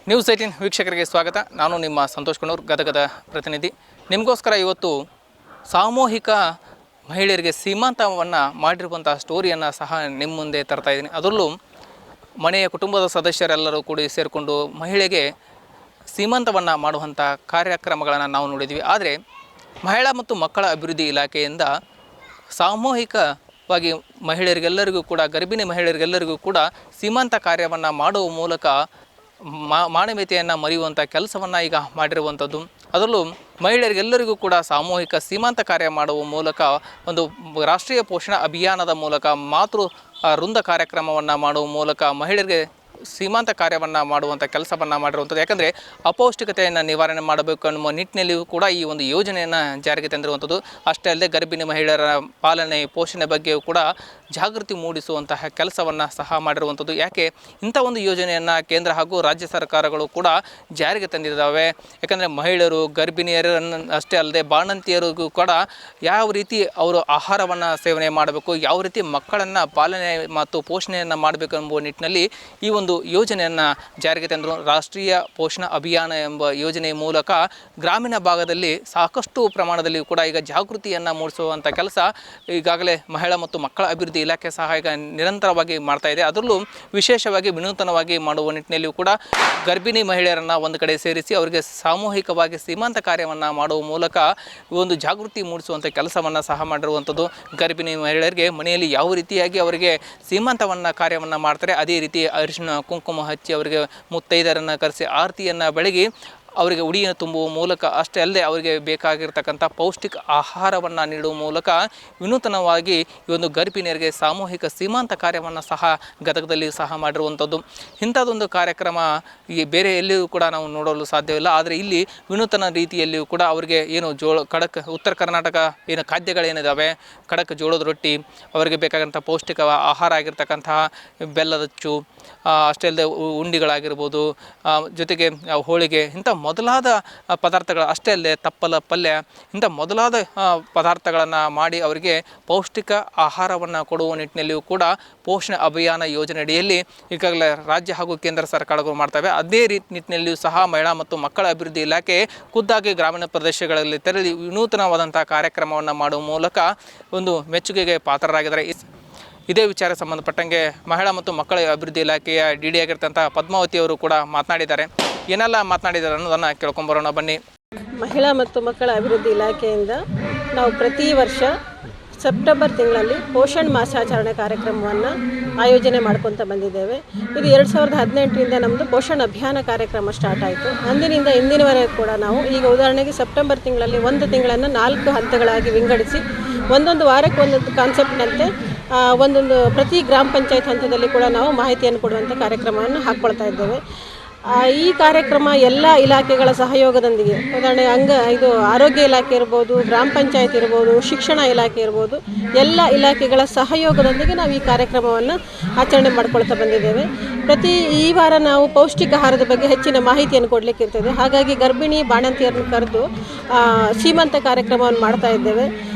News 18 ವೀಕ್ಷಕರಿಗೆ ಸ್ವಾಗತ. ನಾನು ನಿಮ್ಮ ಸಂತೋಷ್ ಕುಣೂರ್, ಗದಗದ ಪ್ರತಿನಿಧಿ. ನಿಮಗೋಸ್ಕರ ಇವತ್ತು ಸಾಮೂಹಿಕ ಮಹಿಳೆಯರಿಗೆ ಸೀಮಂತವನ್ನು ಮಾಡಿರುವಂಥ ಸ್ಟೋರಿಯನ್ನು ಸಹ ನಿಮ್ಮ ಮುಂದೆ ತರ್ತಾ ಇದ್ದೀನಿ. ಅದರಲ್ಲೂ ಮನೆಯ ಕುಟುಂಬದ ಸದಸ್ಯರೆಲ್ಲರೂ ಕೂಡಿ ಸೇರಿಕೊಂಡು ಮಹಿಳೆಗೆ ಸೀಮಂತವನ್ನು ಮಾಡುವಂಥ ಕಾರ್ಯಕ್ರಮಗಳನ್ನು ನಾವು ನೋಡಿದ್ವಿ. ಆದರೆ ಮಹಿಳಾ ಮತ್ತು ಮಕ್ಕಳ ಅಭಿವೃದ್ಧಿ ಇಲಾಖೆಯಿಂದ ಸಾಮೂಹಿಕವಾಗಿ ಮಹಿಳೆಯರಿಗೆಲ್ಲರಿಗೂ ಕೂಡ, ಗರ್ಭಿಣಿ ಮಹಿಳೆಯರಿಗೆಲ್ಲರಿಗೂ ಕೂಡ ಸೀಮಂತ ಕಾರ್ಯವನ್ನು ಮಾಡುವ ಮೂಲಕ ಮಾನವೀಯತೆಯನ್ನು ಮರೆಯುವಂಥ ಕೆಲಸವನ್ನು ಈಗ ಮಾಡಿರುವಂಥದ್ದು. ಅದರಲ್ಲೂ ಮಹಿಳೆಯರಿಗೆಲ್ಲರಿಗೂ ಕೂಡ ಸಾಮೂಹಿಕ ಸೀಮಂತ ಕಾರ್ಯ ಮಾಡುವ ಮೂಲಕ ಒಂದು ರಾಷ್ಟ್ರೀಯ ಪೋಷಣ ಅಭಿಯಾನದ ಮೂಲಕ ಮಾತೃ ವೃಂದ ಕಾರ್ಯಕ್ರಮವನ್ನು ಮಾಡುವ ಮೂಲಕ ಮಹಿಳೆಯರಿಗೆ ಸೀಮಂತ ಕಾರ್ಯವನ್ನು ಮಾಡುವಂಥ ಕೆಲಸವನ್ನು ಮಾಡಿರುವಂಥದ್ದು. ಯಾಕಂದರೆ ಅಪೌಷ್ಟಿಕತೆಯನ್ನು ನಿವಾರಣೆ ಮಾಡಬೇಕು ಅನ್ನುವ ನಿಟ್ಟಿನಲ್ಲಿಯೂ ಕೂಡ ಈ ಒಂದು ಯೋಜನೆಯನ್ನು ಜಾರಿಗೆ ತಂದಿರುವಂಥದ್ದು. ಅಷ್ಟೇ ಅಲ್ಲದೆ ಗರ್ಭಿಣಿ ಮಹಿಳೆಯರ ಪಾಲನೆ ಪೋಷಣೆ ಬಗ್ಗೆಯೂ ಕೂಡ ಜಾಗೃತಿ ಮೂಡಿಸುವಂತಹ ಕೆಲಸವನ್ನು ಸಹ ಮಾಡಿರುವಂಥದ್ದು. ಯಾಕೆ ಇಂಥ ಒಂದು ಯೋಜನೆಯನ್ನು ಕೇಂದ್ರ ಹಾಗೂ ರಾಜ್ಯ ಸರ್ಕಾರಗಳು ಕೂಡ ಜಾರಿಗೆ ತಂದಿದ್ದಾವೆ. ಯಾಕಂದರೆ ಮಹಿಳೆಯರು ಗರ್ಭಿಣಿಯರನ್ನು ಅಷ್ಟೇ ಅಲ್ಲದೆ ಬಾಣಂತಿಯರಿಗೂ ಕೂಡ ಯಾವ ರೀತಿ ಅವರು ಆಹಾರವನ್ನು ಸೇವನೆ ಮಾಡಬೇಕು, ಯಾವ ರೀತಿ ಮಕ್ಕಳನ್ನು ಪಾಲನೆ ಮತ್ತು ಪೋಷಣೆಯನ್ನು ಮಾಡಬೇಕು ಎಂಬುವ ನಿಟ್ಟಿನಲ್ಲಿ ಈ ಒಂದು ಯೋಜನೆಯನ್ನು ಜಾರಿಗೆ ತಂದರು. ರಾಷ್ಟ್ರೀಯ ಪೋಷಣ ಅಭಿಯಾನ ಎಂಬ ಯೋಜನೆಯ ಮೂಲಕ ಗ್ರಾಮೀಣ ಭಾಗದಲ್ಲಿ ಸಾಕಷ್ಟು ಪ್ರಮಾಣದಲ್ಲಿ ಕೂಡ ಈಗ ಜಾಗೃತಿಯನ್ನು ಮೂಡಿಸುವಂಥ ಕೆಲಸ ಈಗಾಗಲೇ ಮಹಿಳಾ ಮತ್ತು ಮಕ್ಕಳ ಅಭಿವೃದ್ಧಿ ಇಲಾಖೆ ಸಹ ಈಗ ನಿರಂತರವಾಗಿ ಮಾಡ್ತಾ ಇದೆ. ಅದರಲ್ಲೂ ವಿಶೇಷವಾಗಿ ವಿನೂತನವಾಗಿ ಮಾಡುವ ನಿಟ್ಟಿನಲ್ಲಿಯೂ ಕೂಡ ಗರ್ಭಿಣಿ ಮಹಿಳೆಯರನ್ನು ಒಂದು ಕಡೆ ಸೇರಿಸಿ ಅವರಿಗೆ ಸಾಮೂಹಿಕವಾಗಿ ಸೀಮಂತ ಕಾರ್ಯವನ್ನು ಮಾಡುವ ಮೂಲಕ ಒಂದು ಜಾಗೃತಿ ಮೂಡಿಸುವಂಥ ಕೆಲಸವನ್ನು ಸಹ ಮಾಡಿರುವಂಥದ್ದು. ಗರ್ಭಿಣಿ ಮಹಿಳೆಯರಿಗೆ ಮನೆಯಲ್ಲಿ ಯಾವ ರೀತಿಯಾಗಿ ಅವರಿಗೆ ಸೀಮಂತವನ್ನು ಕಾರ್ಯವನ್ನು ಮಾಡ್ತಾರೆ, ಅದೇ ರೀತಿ ಅರಿಶಿನ ಕುಂಕುಮ ಹಚ್ಚಿ ಅವರಿಗೆ ಮುತ್ತೈದರನ್ನು ಕರೆಸಿ ಆರತಿಯನ್ನು ಬೆಳಗಿ ಅವರಿಗೆ ಉಡಿಯನ್ನು ತುಂಬುವ ಮೂಲಕ ಅಷ್ಟೇ ಅಲ್ಲದೆ ಅವರಿಗೆ ಬೇಕಾಗಿರ್ತಕ್ಕಂಥ ಪೌಷ್ಟಿಕ ಆಹಾರವನ್ನು ನೀಡುವ ಮೂಲಕ ವಿನೂತನವಾಗಿ ಈ ಒಂದು ಗರ್ಭಿಣಿಯರಿಗೆ ಸಾಮೂಹಿಕ ಸೀಮಂತ ಕಾರ್ಯವನ್ನು ಸಹ ಗದಗದಲ್ಲಿ ಸಹ ಮಾಡಿರುವಂಥದ್ದು. ಇಂಥದ್ದೊಂದು ಕಾರ್ಯಕ್ರಮ ಈ ಬೇರೆ ಎಲ್ಲಿಯೂ ಕೂಡ ನಾವು ನೋಡಲು ಸಾಧ್ಯವಿಲ್ಲ. ಆದರೆ ಇಲ್ಲಿ ವಿನೂತನ ರೀತಿಯಲ್ಲಿಯೂ ಕೂಡ ಅವರಿಗೆ ಏನು ಖಡಕ್ ಉತ್ತರ ಕರ್ನಾಟಕ ಏನು ಖಾದ್ಯಗಳೇನಿದ್ದಾವೆ, ಖಡಕ್ ಜೋಳದ ರೊಟ್ಟಿ, ಅವರಿಗೆ ಬೇಕಾದಂಥ ಪೌಷ್ಟಿಕ ಆಹಾರ ಆಗಿರ್ತಕ್ಕಂತಹ ಬೆಲ್ಲದಚ್ಚು, ಅಷ್ಟೇ ಅಲ್ಲದೆ ಉಂಡಿಗಳಾಗಿರ್ಬೋದು, ಜೊತೆಗೆ ಹೋಳಿಗೆ, ಇಂಥ ಮೊದಲಾದ ಪದಾರ್ಥಗಳು, ಅಷ್ಟೇ ಅಲ್ಲದೆ ತಪ್ಪಲ ಪಲ್ಯ, ಇಂಥ ಮೊದಲಾದ ಪದಾರ್ಥಗಳನ್ನು ಮಾಡಿ ಅವರಿಗೆ ಪೌಷ್ಟಿಕ ಆಹಾರವನ್ನು ಕೊಡುವ ನಿಟ್ಟಿನಲ್ಲಿಯೂ ಕೂಡ ಪೋಷಣೆ ಅಭಿಯಾನ ಯೋಜನೆ ಅಡಿಯಲ್ಲಿ ಈಗಾಗಲೇ ರಾಜ್ಯ ಹಾಗೂ ಕೇಂದ್ರ ಸರ್ಕಾರಗಳು ಮಾಡ್ತವೆ. ಅದೇ ನಿಟ್ಟಿನಲ್ಲಿಯೂ ಸಹ ಮಹಿಳಾ ಮತ್ತು ಮಕ್ಕಳ ಅಭಿವೃದ್ಧಿ ಇಲಾಖೆ ಖುದ್ದಾಗಿ ಗ್ರಾಮೀಣ ಪ್ರದೇಶಗಳಲ್ಲಿ ತೆರಳಿ ವಿನೂತನವಾದಂಥ ಕಾರ್ಯಕ್ರಮವನ್ನು ಮಾಡುವ ಮೂಲಕ ಒಂದು ಮೆಚ್ಚುಗೆಗೆ ಪಾತ್ರರಾಗಿದ್ದಾರೆ. ಇದೇ ವಿಚಾರ ಸಂಬಂಧಪಟ್ಟಂಗೆ ಮಹಿಳಾ ಮತ್ತು ಮಕ್ಕಳ ಅಭಿವೃದ್ಧಿ ಇಲಾಖೆಯ ಡಿ ಆಗಿರ್ತಂಥ ಪದ್ಮಾವತಿ ಅವರು ಕೂಡ ಮಾತನಾಡಿದ್ದಾರೆ. ಏನೆಲ್ಲ ಮಾತನಾಡಿದ್ದಾರೆ ಅನ್ನೋದನ್ನು ಕೇಳ್ಕೊಂಬರೋಣ ಬನ್ನಿ. ಮಹಿಳಾ ಮತ್ತು ಮಕ್ಕಳ ಅಭಿವೃದ್ಧಿ ಇಲಾಖೆಯಿಂದ ನಾವು ಪ್ರತಿ ವರ್ಷ ಸೆಪ್ಟೆಂಬರ್ ತಿಂಗಳಲ್ಲಿ ಪೋಷಣ್ ಮಾಸಾಚರಣೆ ಕಾರ್ಯಕ್ರಮವನ್ನು ಆಯೋಜನೆ ಮಾಡ್ಕೊತ ಬಂದಿದ್ದೇವೆ. ಇದು 2018ರಿಂದ ನಮ್ಮದು ಪೋಷಣ್ ಅಭಿಯಾನ ಕಾರ್ಯಕ್ರಮ ಸ್ಟಾರ್ಟ್ ಆಯಿತು. ಅಂದಿನಿಂದ ಇಂದಿನವರೆಗೂ ಕೂಡ ನಾವು ಈಗ ಉದಾಹರಣೆಗೆ ಸೆಪ್ಟೆಂಬರ್ ತಿಂಗಳಲ್ಲಿ ಒಂದು ತಿಂಗಳನ್ನು 4 ಹಂತಗಳಾಗಿ ವಿಂಗಡಿಸಿ ಒಂದೊಂದು ವಾರಕ್ಕೆ ಒಂದೊಂದು ಕಾನ್ಸೆಪ್ಟ್ನಂತೆ ಒಂದೊಂದು ಪ್ರತಿ ಗ್ರಾಮ ಪಂಚಾಯತ್ ಹಂತದಲ್ಲಿ ಕೂಡ ನಾವು ಮಾಹಿತಿಯನ್ನು ಕೊಡುವಂಥ ಕಾರ್ಯಕ್ರಮವನ್ನು ಹಾಕ್ಕೊಳ್ತಾ ಇದ್ದೇವೆ. ಈ ಕಾರ್ಯಕ್ರಮ ಎಲ್ಲ ಇಲಾಖೆಗಳ ಸಹಯೋಗದೊಂದಿಗೆ, ಉದಾಹರಣೆ ಇದು ಆರೋಗ್ಯ ಇಲಾಖೆ ಇರ್ಬೋದು, ಗ್ರಾಮ ಪಂಚಾಯತ್ ಇರ್ಬೋದು, ಶಿಕ್ಷಣ ಇಲಾಖೆ ಇರ್ಬೋದು, ಎಲ್ಲ ಇಲಾಖೆಗಳ ಸಹಯೋಗದೊಂದಿಗೆ ನಾವು ಈ ಕಾರ್ಯಕ್ರಮವನ್ನು ಆಚರಣೆ ಮಾಡ್ಕೊಳ್ತಾ ಬಂದಿದ್ದೇವೆ. ಈ ವಾರ ನಾವು ಪೌಷ್ಟಿಕ ಆಹಾರದ ಬಗ್ಗೆ ಹೆಚ್ಚಿನ ಮಾಹಿತಿಯನ್ನು ಕೊಡಲಿಕ್ಕೆ ಇರ್ತದೆ. ಹಾಗಾಗಿ ಗರ್ಭಿಣಿ ಬಾಣಂತಿಯರನ್ನು ಕರೆದು ಸೀಮಂತ ಕಾರ್ಯಕ್ರಮವನ್ನು ಮಾಡ್ತಾ ಇದ್ದೇವೆ.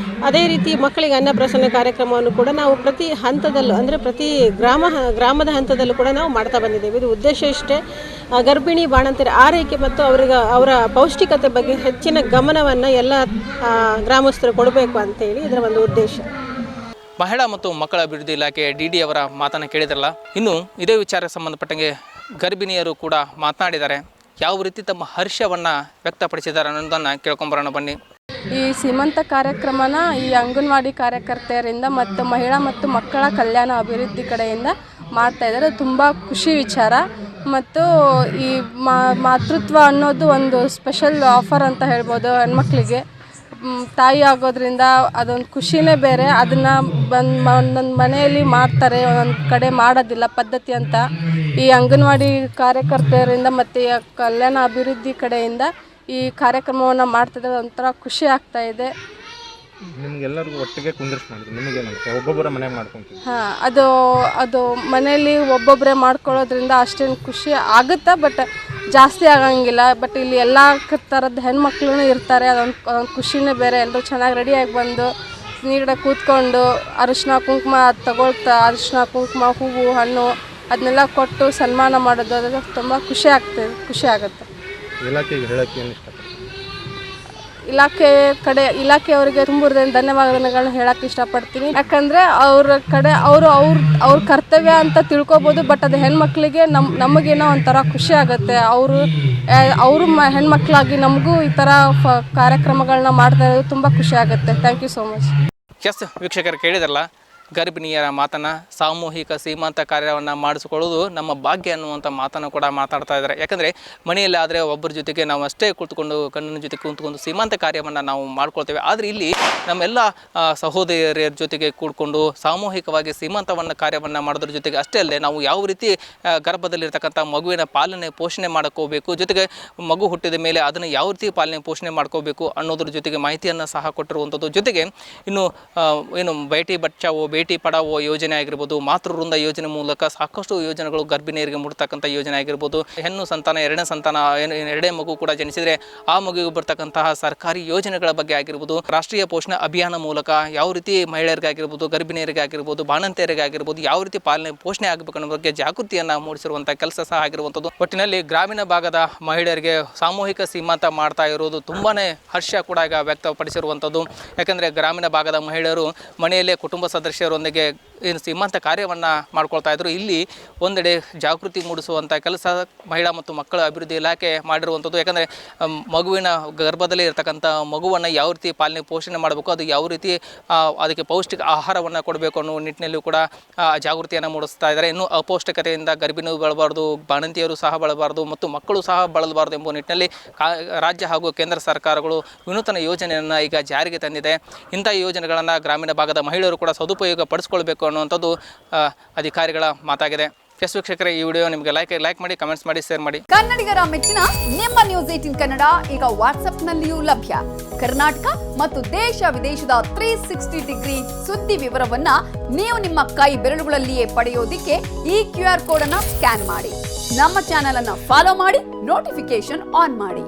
ಅದೇ ರೀತಿ ಮಕ್ಕಳಿಗೆ ಅನ್ನಪ್ರಾಶನ ಕಾರ್ಯಕ್ರಮವನ್ನು ಕೂಡ ನಾವು ಪ್ರತಿ ಹಂತದಲ್ಲೂ, ಅಂದರೆ ಪ್ರತಿ ಗ್ರಾಮದ ಹಂತದಲ್ಲೂ ಕೂಡ ನಾವು ಮಾಡ್ತಾ ಬಂದಿದ್ದೇವೆ. ಇದು ಉದ್ದೇಶ ಇಷ್ಟೇ, ಗರ್ಭಿಣಿ ಬಾಣಂತಿಯರ ಆರೈಕೆ ಮತ್ತು ಅವರ ಪೌಷ್ಟಿಕತೆ ಬಗ್ಗೆ ಹೆಚ್ಚಿನ ಗಮನವನ್ನು ಎಲ್ಲ ಗ್ರಾಮಸ್ಥರು ಕೊಡಬೇಕು ಅಂತೇಳಿ ಇದರ ಒಂದು ಉದ್ದೇಶ. ಮಹಿಳಾ ಮತ್ತು ಮಕ್ಕಳ ಅಭಿವೃದ್ಧಿ ಇಲಾಖೆ ಡಿ ಅವರ ಮಾತನ್ನು ಕೇಳಿದ್ರಲ್ಲ. ಇನ್ನು ಇದೇ ವಿಚಾರಕ್ಕೆ ಸಂಬಂಧಪಟ್ಟಂಗೆ ಗರ್ಭಿಣಿಯರು ಕೂಡ ಮಾತನಾಡಿದ್ದಾರೆ. ಯಾವ ರೀತಿ ತಮ್ಮ ಹರ್ಷವನ್ನು ವ್ಯಕ್ತಪಡಿಸಿದ್ದಾರೆ ಅನ್ನೋದನ್ನು ಕೇಳ್ಕೊಂಬರೋಣ ಬನ್ನಿ. ಈ ಸೀಮಂತ ಕಾರ್ಯಕ್ರಮನ ಈ ಅಂಗನವಾಡಿ ಕಾರ್ಯಕರ್ತೆಯರಿಂದ ಮತ್ತು ಮಹಿಳಾ ಮತ್ತು ಮಕ್ಕಳ ಕಲ್ಯಾಣ ಅಭಿವೃದ್ಧಿ ಕಡೆಯಿಂದ ಮಾಡ್ತಾಯಿದ್ದಾರೆ. ತುಂಬ ಖುಷಿ ವಿಚಾರ. ಮತ್ತು ಈ ಮಾತೃತ್ವ ಅನ್ನೋದು ಒಂದು ಸ್ಪೆಷಲ್ ಆಫರ್ ಅಂತ ಹೇಳ್ಬೋದು. ಹೆಣ್ಮಕ್ಳಿಗೆ ತಾಯಿ ಆಗೋದ್ರಿಂದ ಅದೊಂದು ಖುಷಿನೇ ಬೇರೆ. ಅದನ್ನು ಒಂದೊಂದು ಮನೆಯಲ್ಲಿ ಮಾಡ್ತಾರೆ, ಒಂದೊಂದು ಕಡೆ ಮಾಡೋದಿಲ್ಲ ಪದ್ಧತಿ ಅಂತ. ಈ ಅಂಗನವಾಡಿ ಕಾರ್ಯಕರ್ತೆಯರಿಂದ ಮತ್ತು ಈ ಕಲ್ಯಾಣ ಅಭಿವೃದ್ಧಿ ಕಡೆಯಿಂದ ಈ ಕಾರ್ಯಕ್ರಮವನ್ನು ಮಾಡ್ತಿದ್ರೆ ಒಂಥರ ಖುಷಿ ಆಗ್ತಾ ಇದೆ. ನಿಮಗೆಲ್ಲರಿಗೂ ಒಟ್ಟಿಗೆ ಕುಂದಿರಿಸಿ ಮಾಡಿದ್ರು, ನಿಮಗೇನಂತೆ ಒಬ್ಬೊಬ್ಬರ ಮನೆಗೆ ಮಾಡ್ಕೊತೀವಿ? ಹಾಂ, ಅದು ಮನೆಯಲ್ಲಿ ಒಬ್ಬೊಬ್ಬರೇ ಮಾಡ್ಕೊಳ್ಳೋದ್ರಿಂದ ಅಷ್ಟೇನು ಖುಷಿ ಆಗುತ್ತೆ, ಬಟ್ ಜಾಸ್ತಿ ಆಗಂಗಿಲ್ಲ. ಬಟ್ ಇಲ್ಲಿ ಎಲ್ಲ ಥರದ ಹೆಣ್ಮಕ್ಳು ಇರ್ತಾರೆ, ಅದೊಂದು ಖುಷಿನೇ ಬೇರೆ. ಎಲ್ಲರೂ ಚೆನ್ನಾಗಿ ರೆಡಿಯಾಗಿ ಬಂದು ನೀಟಾಗಿ ಕೂತ್ಕೊಂಡು ಅರಿಶಿನ ಕುಂಕುಮ ತಗೊಳ್ತಾ, ಅರಿಶಿನ ಕುಂಕುಮ ಹೂವು ಹಣ್ಣು ಅದನ್ನೆಲ್ಲ ಕೊಟ್ಟು ಸನ್ಮಾನ ಮಾಡೋದು ಅದು ತುಂಬ ಖುಷಿ ಆಗುತ್ತೆ. ಇಲಾಖೆಗೆ ಹೇಳೋಕ್ಕೆ ಏನು ಇಷ್ಟಪಡ್ತೀನಿ? ಇಲಾಖೆಯವರಿಗೆ ತುಂಬ ಧನ್ಯವಾದಗಳನ್ನ ಹೇಳಕ್ಕೆ ಇಷ್ಟಪಡ್ತೀನಿ. ಯಾಕಂದರೆ ಅವ್ರ ಕಡೆ ಅವ್ರ ಕರ್ತವ್ಯ ಅಂತ ತಿಳ್ಕೊಬೋದು. ಬಟ್ ಅದು ಹೆಣ್ಮಕ್ಳಿಗೆ ನಮಗೇನೋ ಒಂಥರ ಖುಷಿ ಆಗುತ್ತೆ. ಅವರು ಹೆಣ್ಮಕ್ಳಾಗಿ ನಮಗೂ ಈ ಥರ ಕಾರ್ಯಕ್ರಮಗಳನ್ನ ಮಾಡ್ತಾ ಇರೋದು ತುಂಬ ಖುಷಿ ಆಗುತ್ತೆ. Thank you so much. Yes ವೀಕ್ಷಕರು ಕೇಳಿದ್ರಲ್ಲ, ಗರ್ಭಿಣಿಯರ ಮಾತನ್ನು, ಸಾಮೂಹಿಕ ಸೀಮಂತ ಕಾರ್ಯವನ್ನು ಮಾಡಿಸ್ಕೊಳ್ಳೋದು ನಮ್ಮ ಭಾಗ್ಯ ಅನ್ನುವಂಥ ಮಾತನ್ನು ಕೂಡ ಮಾತಾಡ್ತಾ ಇದ್ದಾರೆ. ಯಾಕಂದರೆ ಮನೆಯಲ್ಲಿ ಆದರೆ ಒಬ್ಬರ ಜೊತೆಗೆ ನಾವು ಅಷ್ಟೇ ಕುಳಿತುಕೊಂಡು ಕಣ್ಣಿನ ಜೊತೆ ಕುಂತ್ಕೊಂಡು ಸೀಮಂತ ಕಾರ್ಯವನ್ನು ನಾವು ಮಾಡ್ಕೊಳ್ತೇವೆ. ಆದರೆ ಇಲ್ಲಿ ನಮ್ಮೆಲ್ಲ ಸಹೋದರಿಯರ ಜೊತೆಗೆ ಕೂಡ್ಕೊಂಡು ಸಾಮೂಹಿಕವಾಗಿ ಸೀಮಂತವನ್ನು ಕಾರ್ಯವನ್ನು ಮಾಡೋದ್ರ ಜೊತೆಗೆ ಅಷ್ಟೇ ಅಲ್ಲದೆ ನಾವು ಯಾವ ರೀತಿ ಗರ್ಭದಲ್ಲಿರ್ತಕ್ಕಂಥ ಮಗುವಿನ ಪಾಲನೆ ಪೋಷಣೆ ಮಾಡ್ಕೋಬೇಕು, ಜೊತೆಗೆ ಮಗು ಹುಟ್ಟಿದ ಮೇಲೆ ಅದನ್ನು ಯಾವ ರೀತಿ ಪಾಲನೆ ಪೋಷಣೆ ಮಾಡ್ಕೋಬೇಕು ಅನ್ನೋದ್ರ ಜೊತೆಗೆ ಮಾಹಿತಿಯನ್ನು ಸಹ ಕೊಟ್ಟಿರುವಂಥದ್ದು. ಜೊತೆಗೆ ಇನ್ನು ಏನು ಬೇಟಿ ಬಚಾವೋ ಬೇಟಿ ಪಡಾವೋ ಯೋಜನೆ ಆಗಿರ್ಬೋದು, ಮಾತೃವೃಂದ ಯೋಜನೆ ಮೂಲಕ ಸಾಕಷ್ಟು ಯೋಜನೆಗಳು ಗರ್ಭಿಣಿಯರಿಗೆ ಮುಡ್ತಕ್ಕಂಥ ಯೋಜನೆ ಆಗಿರ್ಬೋದು, ಹೆಣ್ಣು ಸಂತಾನ, ಎರಡನೇ ಸಂತಾನ, ಎರಡನೇ ಮಗು ಕೂಡ ಜನಿಸಿದರೆ ಆ ಮಗುವಿಗೆ ಬರ್ತಕ್ಕಂತಹ ಸರ್ಕಾರಿ ಯೋಜನೆಗಳ ಬಗ್ಗೆ ಆಗಿರ್ಬೋದು, ರಾಷ್ಟ್ರೀಯ ಪೋಷಣಾ ಅಭಿಯಾನ ಮೂಲಕ ಯಾವ ರೀತಿ ಮಹಿಳೆಯರಿಗಾಗಿರ್ಬೋದು, ಗರ್ಭಿಣಿಯರಿಗೆ ಆಗಿರ್ಬೋದು, ಬಾಣಂತಿಯರಿಗೆ ಆಗಿರ್ಬೋದು ಯಾವ ರೀತಿ ಪಾಲನೆ ಪೋಷಣೆ ಆಗಬೇಕು ಅನ್ನೋ ಬಗ್ಗೆ ಜಾಗೃತಿಯನ್ನು ಮೂಡಿಸಿರುವಂಥ ಕೆಲಸ ಸಹ ಆಗಿರುವಂಥದ್ದು. ಒಟ್ಟಿನಲ್ಲಿ ಗ್ರಾಮೀಣ ಭಾಗದ ಮಹಿಳೆಯರಿಗೆ ಸಾಮೂಹಿಕ ಸೀಮಂತ ಮಾಡ್ತಾ ಇರೋದು ತುಂಬಾ ಹರ್ಷ ಕೂಡ ಈಗ ವ್ಯಕ್ತಪಡಿಸಿರುವಂಥದ್ದು. ಯಾಕಂದರೆ ಗ್ರಾಮೀಣ ಭಾಗದ ಮಹಿಳೆಯರು ಮನೆಯಲ್ಲೇ ಕುಟುಂಬ ಸದಸ್ಯರೊಂದಿಗೆ ಏನು ಸೀಮಂತ ಕಾರ್ಯವನ್ನು ಮಾಡ್ಕೊಳ್ತಾ ಇದ್ರು. ಇಲ್ಲಿ ಒಂದೆಡೆ ಜಾಗೃತಿ ಮೂಡಿಸುವಂಥ ಕೆಲಸ ಮಹಿಳಾ ಮತ್ತು ಮಕ್ಕಳ ಅಭಿವೃದ್ಧಿ ಇಲಾಖೆ ಮಾಡಿರುವಂಥದ್ದು. ಯಾಕಂದರೆ ಮಗುವಿನ ಗರ್ಭದಲ್ಲಿ ಇರತಕ್ಕಂಥ ಮಗುವನ್ನು ಯಾವ ರೀತಿ ಪಾಲನೆ ಪೋಷಣೆ ಮಾಡಬೇಕು, ಅದು ಯಾವ ರೀತಿ ಅದಕ್ಕೆ ಪೌಷ್ಟಿಕ ಆಹಾರವನ್ನು ಕೊಡಬೇಕು ಅನ್ನೋ ನಿಟ್ಟಿನಲ್ಲೂ ಕೂಡ ಜಾಗೃತಿಯನ್ನು ಮೂಡಿಸ್ತಾ ಇದ್ದಾರೆ. ಇನ್ನು ಅಪೌಷ್ಟಿಕತೆಯಿಂದ ಗರ್ಭಿಣಿಯು ಬಳಬಾರ್ದು, ಬಾಣಂತಿಯರು ಸಹ ಬಳಬಾರ್ದು ಮತ್ತು ಮಕ್ಕಳು ಸಹ ಬಳಲಬಾರ್ದು ಎಂಬ ನಿಟ್ಟಿನಲ್ಲಿ ರಾಜ್ಯ ಹಾಗೂ ಕೇಂದ್ರ ಸರ್ಕಾರಗಳು ವಿನೂತನ ಯೋಜನೆಯನ್ನು ಈಗ ಜಾರಿಗೆ ತಂದಿದೆ. ಇಂಥ ಯೋಜನೆಗಳನ್ನು ಗ್ರಾಮೀಣ ಭಾಗದ ಮಹಿಳೆಯರು ಕೂಡ ಸದುಪಯೋಗ ಪಡಿಸ್ಕೊಳ್ಬೇಕು ಅನ್ನುವಂಥದ್ದು ಅಧಿಕಾರಿಗಳ ಮಾತಾಗಿದೆ. ಎಸ್ ವೀಕ್ಷಕರೇ, ಈ ವಿಡಿಯೋ ನಿಮಗೆ ಲೈಕ್ ಮಾಡಿ, ಕಮೆಂಟ್ಸ್ ಮಾಡಿ, ಶೇರ್ ಮಾಡಿ. ಕನ್ನಡಿಗರ ಮೆಚ್ಚಿನ ನಿಮ್ಮ ನ್ಯೂಸ್ 18 ಕನ್ನಡ ಈಗ ವಾಟ್ಸ್ಆಪ್ನಲ್ಲಿಯೂ ಲಭ್ಯ. ಕರ್ನಾಟಕ ಮತ್ತು ದೇಶ ವಿದೇಶದ 360 ಡಿಗ್ರಿ ಸುದ್ದಿ ವಿವರವನ್ನ ನೀವು ನಿಮ್ಮ ಕೈ ಬೆರಳುಗಳಲ್ಲಿಯೇ ಪಡೆಯೋದಿಕ್ಕೆ ಈ QR ಕೋಡ್ ಅನ್ನ ಸ್ಕ್ಯಾನ್ ಮಾಡಿ. ನಮ್ಮ ಚಾನೆಲ್ ಅನ್ನ ಫಾಲೋ ಮಾಡಿ, ನೋಟಿಫಿಕೇಶನ್ ಆನ್ ಮಾಡಿ.